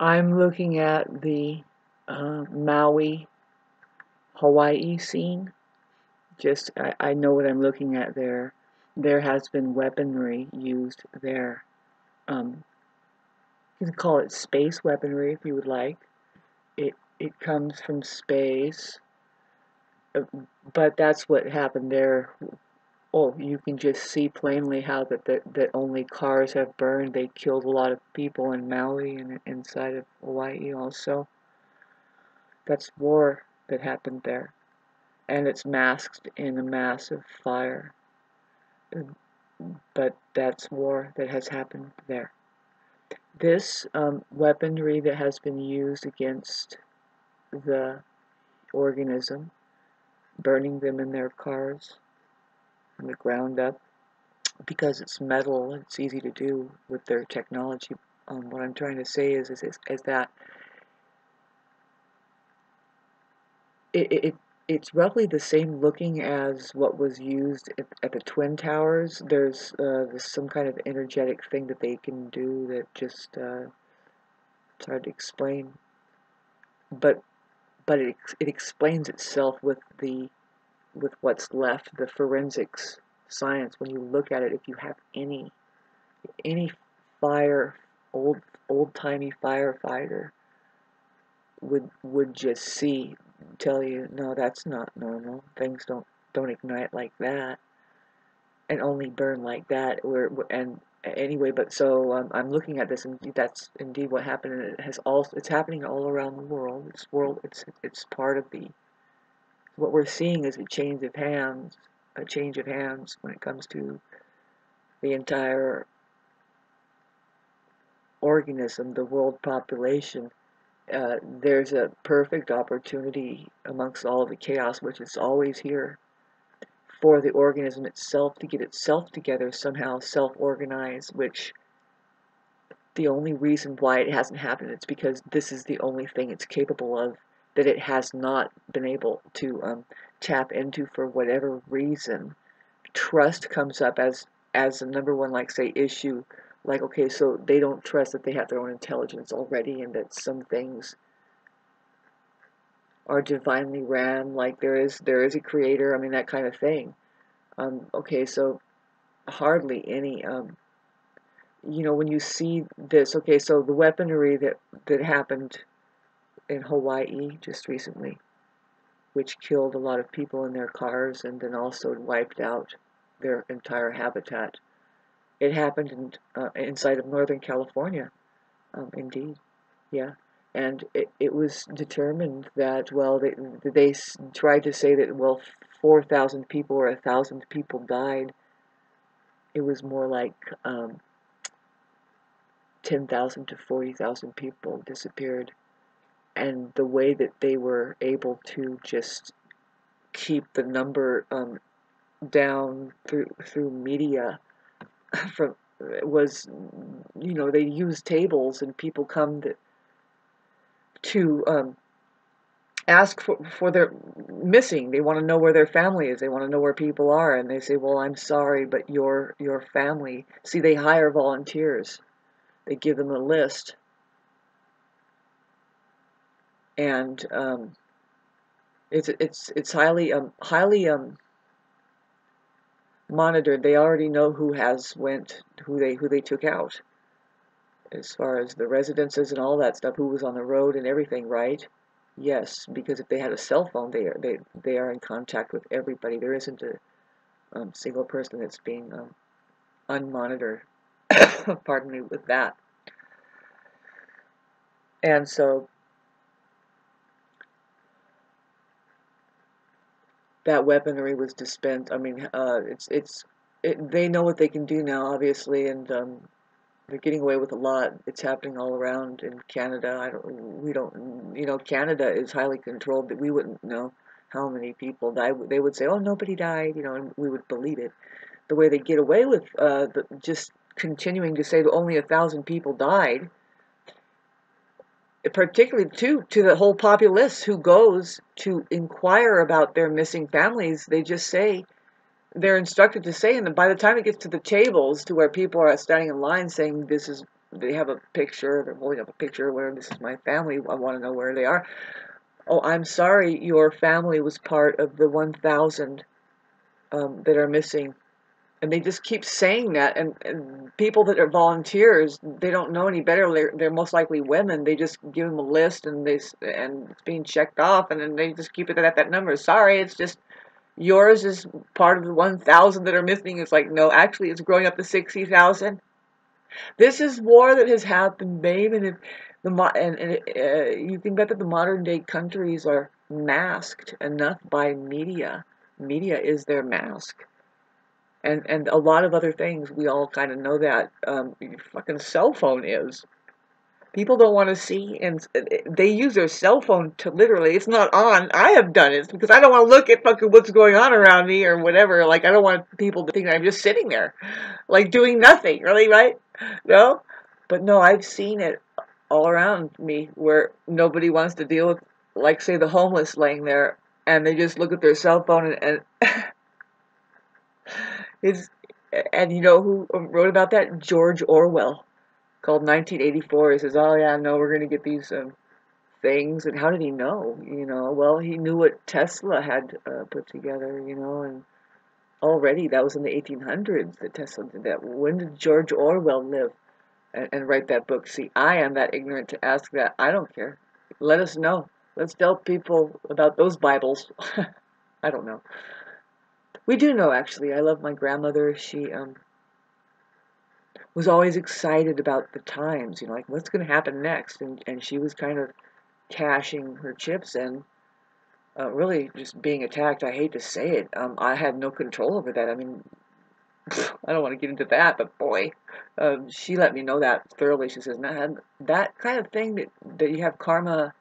I'm looking at the Maui, Hawaii scene. I know what I'm looking at there. There has been weaponry used there. You can call it space weaponry if you would like. It comes from space, but that's what happened there. Oh, you can just see plainly how that only cars have burned. They killed a lot of people in Maui and inside of Hawaii also. That's war that happened there, and it's masked in a massive fire. But that's war that has happened there. This weaponry that has been used against the organism, burning them in their cars from the ground up, because it's metal, it's easy to do with their technology. What I'm trying to say is that it's roughly the same looking as what was used at the Twin Towers. There's some kind of energetic thing that they can do that just it's hard to explain, but it explains itself with what's left, the forensics science. When you look at it, if you have any fire, old-timey firefighter would just tell you, no, that's not normal. Things don't ignite like that and only burn like that. And anyway, but so I'm looking at this, and that's indeed what happened. And it's happening all around the world. It's part of what we're seeing is a change of hands when it comes to the entire organism, the world population. There's a perfect opportunity amongst all of the chaos, which is always here, for the organism itself to get itself together, somehow self-organize, which the only reason why it hasn't happened is because this is the only thing it's capable of that it has not been able to tap into for whatever reason. Trust comes up as a number one, like, say, issue. Like, okay, so they don't trust that they have their own intelligence already, and that some things are divinely ran, like there is a creator. I mean, that kind of thing. Okay, so hardly any. When you see this, okay, so the weaponry that happened in Hawaii just recently, which killed a lot of people in their cars and then also wiped out their entire habitat. It happened inside of Northern California, indeed, yeah. And it was determined that, well, they tried to say that, well, 4,000 people or 1,000 people died. It was more like 10,000 to 40,000 people disappeared. And the way that they were able to just keep the number down through media was, they used tables, and people come to ask for their missing. They want to know where their family is. They want to know where people are, and they say, well, I'm sorry, but your family. See, they hire volunteers. They give them a list, and it's highly monitored. They already know who they took out, as far as the residences and all that stuff, who was on the road and everything, right? Yes, because if they had a cell phone, they are in contact with everybody. There isn't a single person that's being unmonitored. Pardon me with that. And so that weaponry was dispensed. I mean, they know what they can do now, obviously, and they're getting away with a lot. It's happening all around in Canada. Canada is highly controlled, but we wouldn't know how many people died. They would say, oh, nobody died, and we would believe it. The way they get away with just continuing to say that only 1,000 people died, particularly to the whole populace who goes to inquire about their missing families, they just say, they're instructed to say, and by the time it gets to the tables to where people are standing in line saying, this is they have a picture, they're holding up a picture where this is my family, I want to know where they are. Oh, I'm sorry, your family was part of the 1,000 that are missing. And they just keep saying that, and people that are volunteers, they don't know any better. They're most likely women. They just give them a list, and it's being checked off, and then they just keep it at that number. Sorry, it's just yours is part of the 1,000 that are missing. It's like, no, actually, it's growing up to 60,000. This is war that has happened, babe, and you can bet that the modern day countries are masked enough by media. Media is their mask. And a lot of other things, we all kind of know that. Your fucking cell phone is. People don't want to see, and they use their cell phone to literally, it's not on. I have done it because I don't want to look at fucking what's going on around me or whatever. Like, I don't want people to think I'm just sitting there, like, doing nothing, really, right? No? But no, I've seen it all around me where nobody wants to deal with, like, say, the homeless laying there, and they just look at their cell phone and His, and you know who wrote about that? George Orwell, called 1984. He says, "Oh yeah, no, we're gonna get these things." And how did he know? You know, well, he knew what Tesla had put together. You know, and already that was in the 1800s that Tesla did that. When did George Orwell live and write that book? See, I am that ignorant to ask that. I don't care. Let us know. Let's tell people about those Bibles. I don't know. We do know, actually. I love my grandmother. She was always excited about the times, you know, like what's going to happen next, and she was kind of cashing her chips and really just being attacked. I hate to say it. I had no control over that. I mean, I don't want to get into that, but boy, she let me know that thoroughly. She says, "Man, that kind of thing that you have karma,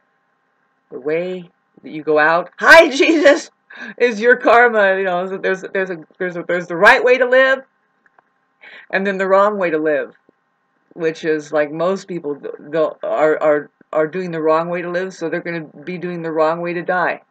the way that you go out, hi Jesus, is your karma. You know, so there's the right way to live, and then the wrong way to live." Which is like most people are doing the wrong way to live, so they're going to be doing the wrong way to die.